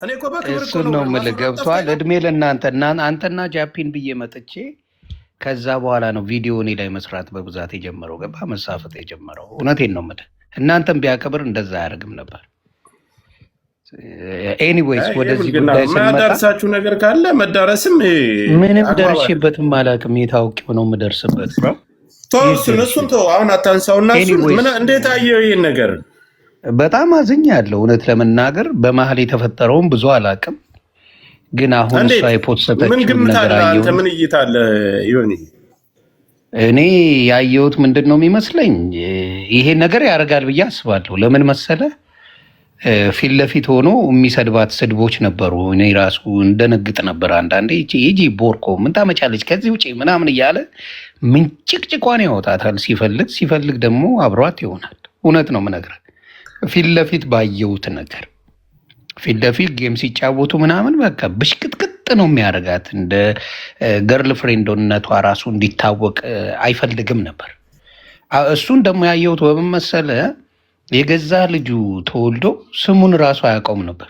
እኔ እኮ በክብር እኮ እሱን ነው የምልህ። ገብቶሃል? እድሜ ለእናንተ አንተና ጃፒን ብዬ መጥቼ ከዛ በኋላ ነው ቪዲዮ እኔ ላይ መስራት በብዛት የጀመረው። ገባ መሳፈጥ የጀመረው። እውነቴን ነው የምልህ። እናንተም ቢያከብር እንደዛ አያደርግም ነበር። ኤኒዌይስ ወደዚህ ጉዳይ መዳረሳችሁ ነገር ካለ መዳረስም ምንም ደርሼበትም አላውቅም። የታውቂው ነው የምደርስበት። እሱን ተው አሁን አታንሳውና እንዴት አየው ይህን ነገር? በጣም አዝኛለሁ እውነት ለመናገር በመሀል የተፈጠረውን ብዙ አላውቅም፣ ግን አሁን እሷ የፖስተችውን ነገር አየሁ። ምን እይታ አለ ይሆን? እኔ ያየሁት ምንድን ነው የሚመስለኝ ይሄን ነገር ያደርጋል ብዬ አስባለሁ። ለምን መሰለ ፊት ለፊት ሆኖ የሚሰድባት ስድቦች ነበሩ። እኔ ራሱ እንደነግጥ ነበር አንዳንዴ። ይጂ ቦርኮ ምን ታመጫለች ከዚህ ውጭ ምናምን እያለ ምንጭቅጭቋን ያወጣታል ሲፈልግ ደግሞ አብሯት ይሆናል። እውነት ነው የምነግርህ ፊት ለፊት ባየሁት ነገር ፊት ለፊት ጌም ሲጫወቱ ምናምን በቃ ብሽቅጥቅጥ ነው የሚያደርጋት። እንደ ገርል ፍሬንድነቷ ራሱ እንዲታወቅ አይፈልግም ነበር። እሱን ደግሞ ያየሁት በምን መሰለህ የገዛ ልጁ ተወልዶ ስሙን ራሱ አያውቀውም ነበር።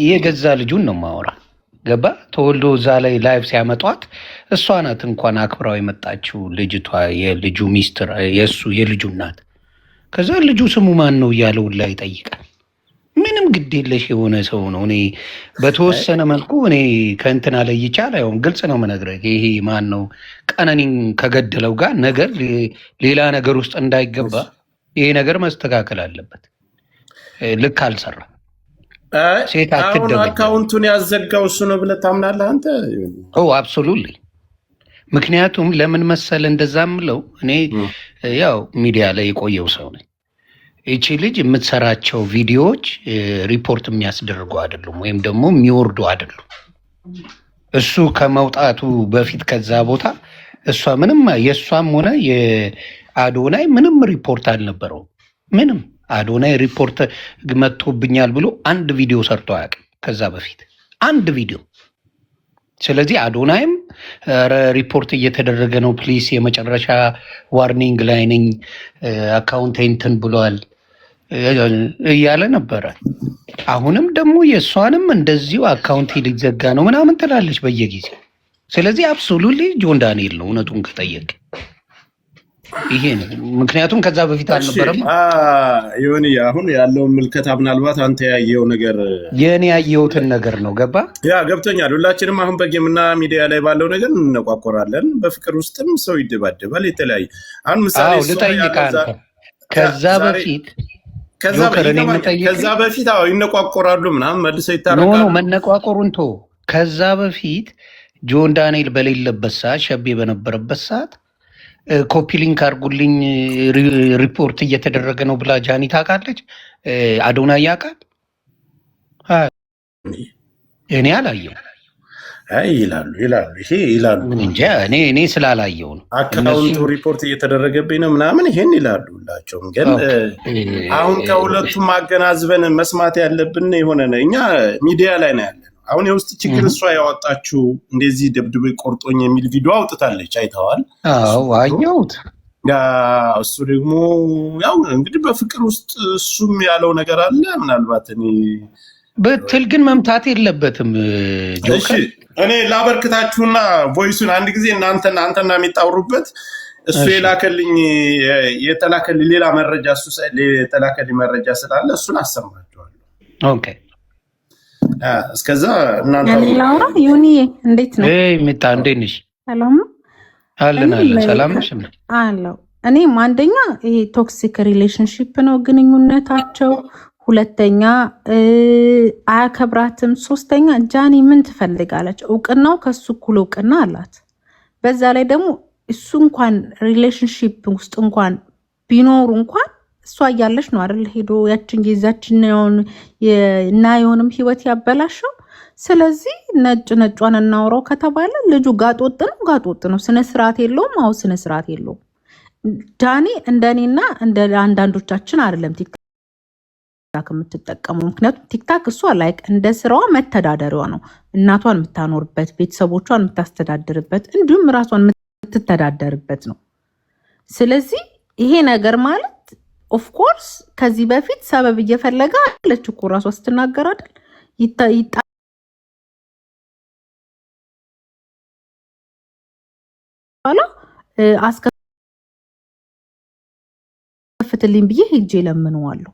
የገዛ ልጁን ነው ማወራ ገባ ተወልዶ እዛ ላይ ላይቭ ሲያመጧት እሷ ናት እንኳን አክብራው የመጣችው ልጅቷ የልጁ ሚስትር የእሱ የልጁ ናት። ከዛ ልጁ ስሙ ማን ነው እያለው ላይ ይጠይቃል። ምንም ግድ የለሽ የሆነ ሰው ነው። እኔ በተወሰነ መልኩ እኔ ከእንትና ላይ ይቻል አይሆን ግልጽ ነው የምነግርህ። ይሄ ማን ነው ቀነኒን ከገደለው ጋር ነገር ሌላ ነገር ውስጥ እንዳይገባ ይሄ ነገር መስተካከል አለበት። ልክ አልሰራም። ሴት አትደበቅ። አካውንቱን ያዘጋው እሱ ነው ብለህ ታምናለህ አንተ? አብሶሉትሊ። ምክንያቱም ለምን መሰለ እንደዛ ምለው እኔ ያው ሚዲያ ላይ የቆየው ሰው ነኝ። ይቺ ልጅ የምትሰራቸው ቪዲዮዎች ሪፖርት የሚያስደርጉ አይደሉም፣ ወይም ደግሞ የሚወርዱ አይደሉም። እሱ ከመውጣቱ በፊት ከዛ ቦታ እሷ ምንም የእሷም ሆነ የአዶናይ ምንም ሪፖርት አልነበረውም። ምንም አዶናይ ሪፖርት መጥቶብኛል ብሎ አንድ ቪዲዮ ሰርቶ አያውቅም ከዛ በፊት አንድ ቪዲዮ። ስለዚህ አዶናይም ሪፖርት እየተደረገ ነው ፕሊስ የመጨረሻ ዋርኒንግ ላይ ነኝ አካውንቴንትን ብሏል እያለ ነበረ። አሁንም ደግሞ የእሷንም እንደዚሁ አካውንት ሊዘጋ ነው ምናምን ትላለች በየጊዜው። ስለዚህ አብሶሉትሊ ጆን ዳንኤል ነው እውነቱን ከጠየቅ ይሄ ነው። ምክንያቱም ከዛ በፊት አልነበረም። ይሁን አሁን ያለውን ምልከታ ምናልባት አንተ ያየው ነገር የኔ ያየሁትን ነገር ነው። ገባ ያ ገብቶኛል። ሁላችንም አሁን በጌምና ሚዲያ ላይ ባለው ነገር እንነቋቆራለን። በፍቅር ውስጥም ሰው ይደባደባል። የተለያየ አሁን ምሳሌ ልጠይቅህ ከዛ በፊት ከዛ በፊት ይነቋቆራሉ ምናምን መልሰው ይታረቃሉ። ኖ መነቋቆሩን ቶ ከዛ በፊት ጆን ዳንኤል በሌለበት ሰዓት ሸቤ በነበረበት ሰዓት ኮፒ ሊንክ አድርጉልኝ ሪፖርት እየተደረገ ነው ብላ ጃኒ ታውቃለች። አዶናይ ያውቃል። እኔ አላየው ይላሉ ይሄ ይላሉ እንጂ እኔ ስላላየው ነው። አካውንቱ ሪፖርት እየተደረገብኝ ነው ምናምን ይሄን ይላሉ ሁላቸውም። ግን አሁን ከሁለቱም አገናዝበን መስማት ያለብን የሆነ ነው። እኛ ሚዲያ ላይ ነው ያለ። አሁን የውስጥ ችግር እሷ ያወጣችው እንደዚህ ደብድቤ ቆርጦኝ የሚል ቪዲዮ አውጥታለች። አይተዋል? አዎ አየሁት። እሱ ደግሞ ያው እንግዲህ በፍቅር ውስጥ እሱም ያለው ነገር አለ። ምናልባት እኔ በትል ግን መምታት የለበትም። እኔ ላበርክታችሁና ቮይሱን አንድ ጊዜ አንተና የሚጣውሩበት እሱ የተላከልኝ ሌላ መረጃ እሱ የተላከልኝ መረጃ ስላለ እሱን አሰማችኋለሁ። ኦኬ እስከዛ እናንተ ላውራ። ዩኒ እንዴት ነው? ሚጣ እንዴት ነሽ? ሰላም ነው አለን። ሰላም ነሽ? አለው። እኔም አንደኛ ይሄ ቶክሲክ ሪሌሽንሺፕ ነው ግንኙነታቸው። ሁለተኛ አያከብራትም። ሶስተኛ ጃኒ ምን ትፈልጋለች? እውቅናው ከሱ እኩል እውቅና አላት። በዛ ላይ ደግሞ እሱ እንኳን ሪሌሽንሺፕ ውስጥ እንኳን ቢኖሩ እንኳን እሷ እያለች ነው አይደል ሄዶ ያችን ጊዜያችንን እና የሆንም ህይወት ያበላሸው። ስለዚህ ነጯን እናውራው ከተባለ ልጁ ጋጦጥ ነው። ስነስርዓት የለውም። አዎ ስነስርዓት የለውም። ዳኒ እንደኔና እንደ አንዳንዶቻችን አይደለም ቲክታክ የምትጠቀመው። ምክንያቱም ቲክታክ እሷ ላይክ እንደ ስራዋ መተዳደሪዋ ነው። እናቷን የምታኖርበት፣ ቤተሰቦቿን የምታስተዳድርበት፣ እንዲሁም ራሷን የምትተዳደርበት ነው። ስለዚህ ይሄ ነገር ማለት ኦፍ ኮርስ ከዚህ በፊት ሰበብ እየፈለገ አለች እኮ ራሷ ስትናገር አይደል ይጣላ አስከፍትልኝ ብዬ ሄጄ ለምነዋለሁ።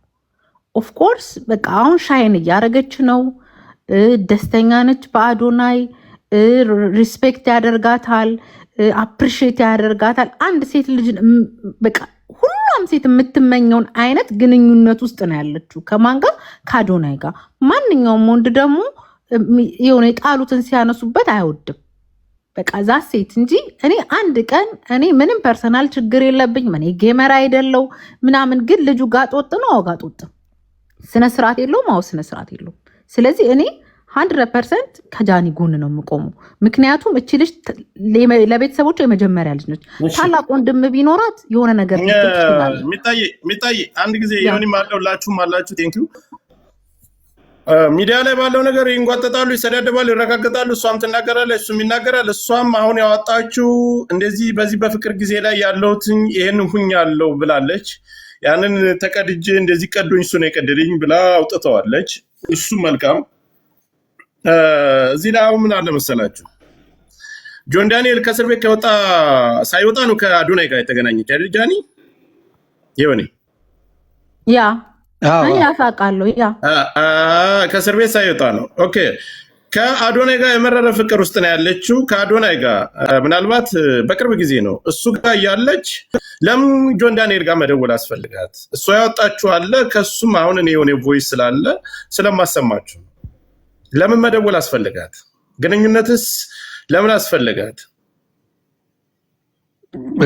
ኦፍ ኮርስ በቃ አሁን ሻይን እያረገች ነው፣ ደስተኛ ነች በአዶናይ ሪስፔክት ያደርጋታል፣ አፕሪሺየት ያደርጋታል። አንድ ሴት ልጅ በቃ ሁሉም ሴት የምትመኘውን አይነት ግንኙነት ውስጥ ነው ያለችው። ከማን ጋር? ከአዶናይ ጋር። ማንኛውም ወንድ ደግሞ የሆነ የጣሉትን ሲያነሱበት አይወድም። በቃ ዛ ሴት እንጂ እኔ አንድ ቀን እኔ ምንም ፐርሰናል ችግር የለብኝም። እኔ ጌመር አይደለው ምናምን፣ ግን ልጁ ጋጦጥ ነው። ጋጦጥ ስነ ስርዓት የለውም። ስነ ስርዓት የለውም። ስለዚህ እኔ 100% ከጃኒ ጎን ነው የምቆመው። ምክንያቱም እቺ ልጅ ለቤተሰቦቿ የመጀመሪያ ልጅ ነች። ታላቅ ወንድም ቢኖራት የሆነ ነገር ሚጣይ አንድ ጊዜ የሆነም አለውላችሁም አላችሁ። ቴንኪው ሚዲያ ላይ ባለው ነገር ይንጓጠጣሉ፣ ይሰዳደባሉ፣ ይረጋገጣሉ። እሷም ትናገራለች፣ እሱም ይናገራል። እሷም አሁን ያወጣችው እንደዚህ በዚህ በፍቅር ጊዜ ላይ ያለውትን ይሄን ሁኛለው ብላለች። ያንን ተቀድጄ እንደዚህ ቀዶኝ እሱ ነው የቀደደኝ ብላ አውጥተዋለች። እሱ መልካም። እዚህ ላይ ምን አለ መሰላችሁ፣ ጆን ዳንኤል ከእስር ቤት ከወጣ ሳይወጣ ነው ከአዶናይ ጋር የተገናኘች አይደል? ጃኒ ይሆኔ ያሳቃለሁ። ከእስር ቤት ሳይወጣ ነው። ኦኬ። ከአዶናይ ጋር የመረረ ፍቅር ውስጥ ነው ያለችው። ከአዶናይ ጋር ምናልባት በቅርብ ጊዜ ነው እሱ ጋር ያለች። ለምን ጆን ዳንኤል ጋር መደወል አስፈልጋት? እሷ ያወጣችሁ አለ። ከሱም አሁን እኔ የሆነ ቮይስ ስላለ ስለማሰማችሁ ለምን መደወል አስፈልጋት? ግንኙነትስ ለምን አስፈልጋት?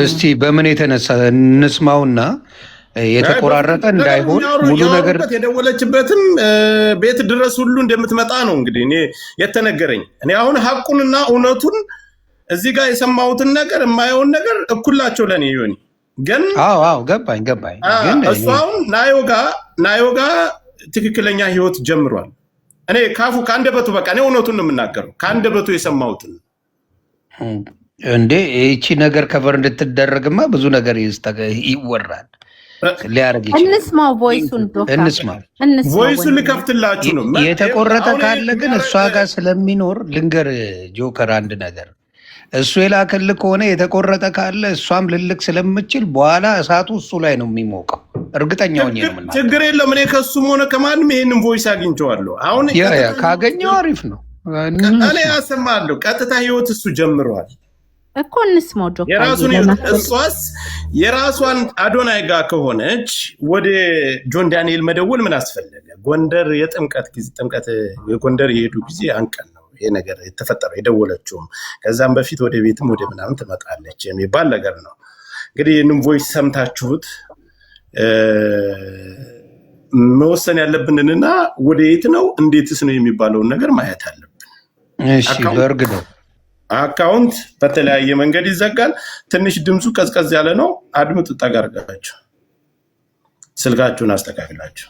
እስቲ በምን የተነሳ እንስማውና የተቆራረጠ እንዳይሆን ሙሉ ነገር የደወለችበትም ቤት ድረስ ሁሉ እንደምትመጣ ነው እንግዲህ እኔ የተነገረኝ። እኔ አሁን ሀቁንና እውነቱን እዚህ ጋር የሰማሁትን ነገር የማየውን ነገር እኩላቸው ለኔ ይሆን ግን ገባኝ። ግን እሱ አሁን ናዮ ጋር ትክክለኛ ህይወት ጀምሯል። እኔ ካፉ ከአንደበቱ በቃ እኔ እውነቱን ነው የምናገረው፣ ከአንደበቱ የሰማሁትን እንዴ። ይቺ ነገር ከቨር እንድትደረግማ ብዙ ነገር ይወራል። ሊያረግ ይችላል። ቮይሱን ልከፍትላችሁ ነው። የተቆረጠ ካለ ግን እሷ ጋር ስለሚኖር ልንገር ጆከር አንድ ነገር፣ እሱ የላከልህ ከሆነ የተቆረጠ ካለ እሷም ልልክ ስለምችል በኋላ እሳቱ እሱ ላይ ነው የሚሞቀው። እርግጠኛ ሆኜ ነው የምናገረው። ችግር የለም። እኔ ከሱም ሆነ ከማንም ይሄንን ቮይስ አግኝቼዋለሁ። አሁን ካገኘው አሪፍ ነው። እኔ ያሰማለሁ። ቀጥታ ህይወት እሱ ጀምረዋል እኮ እንስማው። እሷስ የራሷን አዶናይ ጋር ከሆነች ወደ ጆን ዳንኤል መደወል ምን አስፈለገ? ጎንደር የጥምቀት የጎንደር የሄዱ ጊዜ አንቀን ነው ይሄ ነገር የተፈጠረው። የደወለችውም ከዛም በፊት ወደ ቤትም ወደ ምናምን ትመጣለች የሚባል ነገር ነው። እንግዲህ ይህንን ቮይስ ሰምታችሁት መወሰን ያለብንንና ወደ የት ነው እንዴትስ ነው የሚባለውን ነገር ማየት አለብን። እሺ በእርግጥ አካውንት በተለያየ መንገድ ይዘጋል። ትንሽ ድምፁ ቀዝቀዝ ያለ ነው። አድምጡ። ጠጋርጋችሁ ስልካችሁን አስተካክላችሁ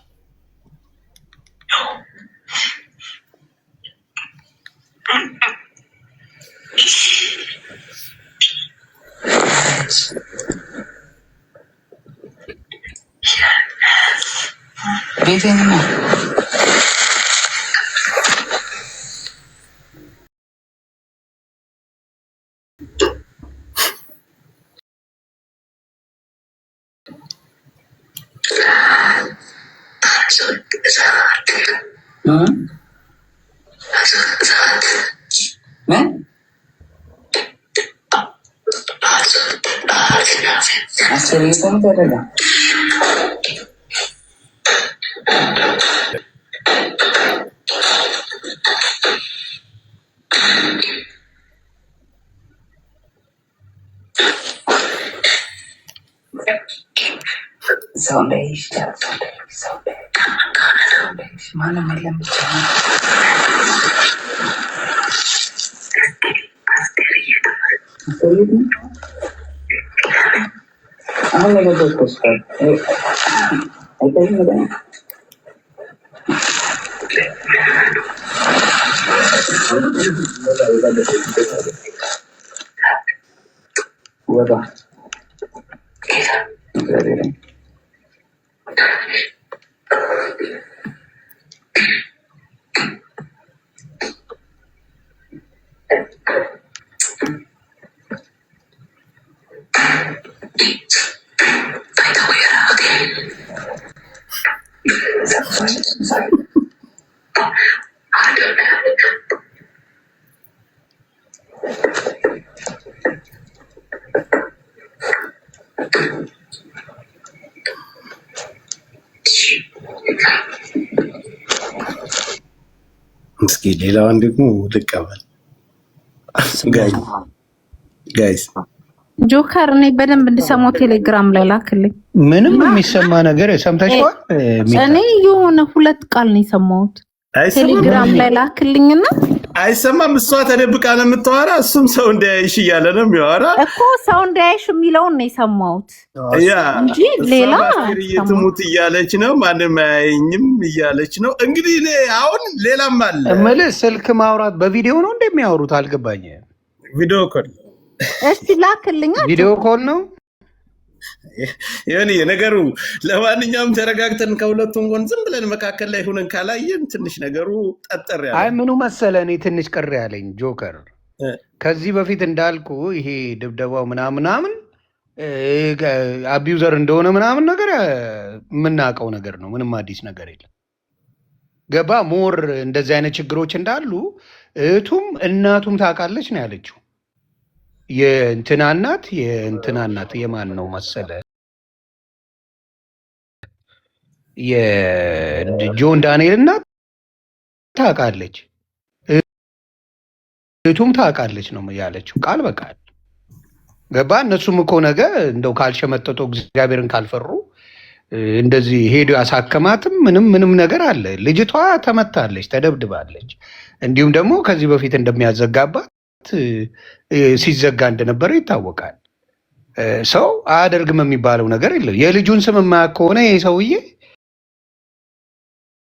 እስኪ ሌላዋን ደግሞ ልቀበል ጋይስ። ጆከር እኔ በደንብ እንድሰማው ቴሌግራም ላይ ላክልኝ። ምንም የሚሰማ ነገር ሰምተሽዋል? እኔ የሆነ 2 ቃል ነው የሰማሁት። ቴሌግራም ላይ ላክልኝና አይሰማም። እሷ ተደብቃ ነው የምታወራ፣ እሱም ሰው እንዳያይሽ እያለ ነው የሚያወራ እኮ። ሰው እንዳያይሽ የሚለውን ነው የሰማሁት እንጂ ሌላ ትሙት እያለች ነው፣ ማንም አያየኝም እያለች ነው። እንግዲህ አሁን ሌላም አለ እምልህ፣ ስልክ ማውራት በቪዲዮ ነው እንደሚያወሩት አልገባኝም። ቪዲዮ ኮል እስቲ ላክልኛ። ቪዲዮ ኮል ነው ይሄ ነገሩ። ለማንኛውም ተረጋግተን ከሁለቱም ጎን ዝም ብለን መካከል ላይ ሆነን ካላየን ትንሽ ነገሩ ጠጠር ያለ። አይ ምኑ መሰለ፣ እኔ ትንሽ ቅር ያለኝ ጆከር፣ ከዚህ በፊት እንዳልኩ ይሄ ድብደባው ምናምን አቢዩዘር እንደሆነ ምናምን ነገር የምናውቀው ነገር ነው። ምንም አዲስ ነገር የለም። ገባ ሞር እንደዚህ አይነት ችግሮች እንዳሉ እህቱም እናቱም ታውቃለች ነው ያለችው። የእንትና እናት የማን ነው መሰለ? የጆን ዳንኤል እናት ታውቃለች፣ እህቱም ታውቃለች ነው ያለችው ቃል በቃል። ገባ እነሱም እኮ ነገ እንደው ካልሸመጠጡ እግዚአብሔርን ካልፈሩ እንደዚህ ሄዶ ያሳከማትም ምንም ነገር አለ። ልጅቷ ተመታለች፣ ተደብድባለች። እንዲሁም ደግሞ ከዚህ በፊት እንደሚያዘጋባት ሲዘጋ እንደነበረ ይታወቃል። ሰው አያደርግም የሚባለው ነገር የለም። የልጁን ስም የማያውቅ ከሆነ ይህ ሰውዬ